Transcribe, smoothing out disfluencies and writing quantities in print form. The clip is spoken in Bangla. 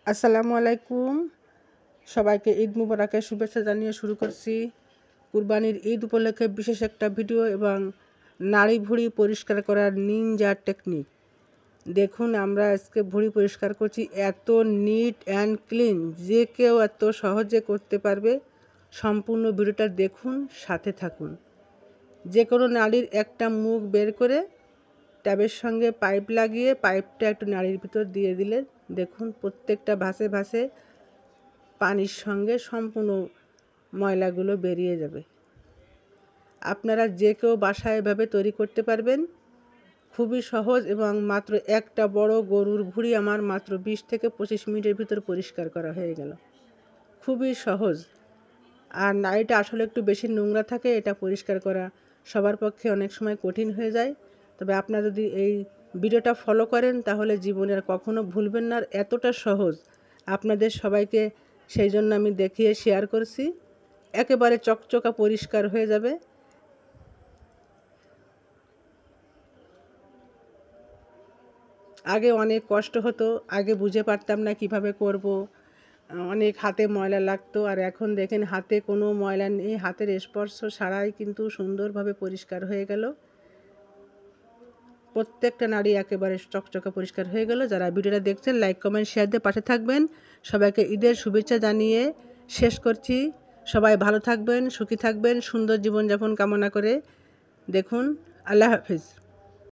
আসসালামু আলাইকুম। সবাইকে ঈদ মুবারকের শুভেচ্ছা জানিয়ে শুরু করছি। কুরবানির ঈদ উপলক্ষে বিশেষ একটা ভিডিও এবং নাড়ি ভুঁড়ি পরিষ্কার করার নিনজা টেকনিক। দেখুন, আমরা আজকে ভুঁড়ি পরিষ্কার করছি, এত নিট অ্যান্ড ক্লিন যে কেউ এত সহজে করতে পারবে। সম্পূর্ণ ভিডিওটা দেখুন, সাথে থাকুন। যে কোনো নাড়ির একটা মুখ বের করে ট্যাবের সঙ্গে পাইপ লাগিয়ে পাইপটা একটু নাড়ির ভিতর দিয়ে দিলে দেখুন প্রত্যেকটা ভাসে ভাসে পানির সঙ্গে সম্পূর্ণ ময়লাগুলো বেরিয়ে যাবে। আপনারা যে কেউ বাসায় এভাবে তৈরি করতে পারবেন। খুবই সহজ এবং মাত্র একটা বড় গরুর ভুঁড়ি আমার মাত্র 20 থেকে 25 মিনিটের ভিতর পরিষ্কার করা হয়ে গেল। খুবই সহজ। আর নাড়িটা আসলে একটু বেশি নোংরা থাকে, এটা পরিষ্কার করা সবার পক্ষে অনেক সময় কঠিন হয়ে যায়। তবে আপনারা যদি এই ভিডিওটা ফলো করেন তাহলে জীবনে আর কখনো ভুলবেন না। আর এতটা সহজ আপনাদের সবাইকে সেই জন্য আমি দেখিয়ে শেয়ার করছি। একেবারে চকচকা পরিষ্কার হয়ে যাবে। আগে অনেক কষ্ট হতো, আগে বুঝে পারতাম না কিভাবে করব, অনেক হাতে ময়লা লাগতো। আর এখন দেখেন হাতে কোনো ময়লা নেই, হাতের স্পর্শ ছাড়াই কিন্তু সুন্দরভাবে পরিষ্কার হয়ে গেল। প্রত্যেকটা নাড়ি একেবারে চকচকা পরিষ্কার হয়ে গেল। যারা ভিডিওটা দেখছেন লাইক কমেন্ট শেয়ার দিয়ে পাশে থাকবেন। সবাইকে ঈদের শুভেচ্ছা জানিয়ে শেষ করছি। সবাই ভালো থাকবেন, সুখী থাকবেন, সুন্দর জীবনযাপন কামনা করে। দেখুন, আল্লাহ হাফিজ।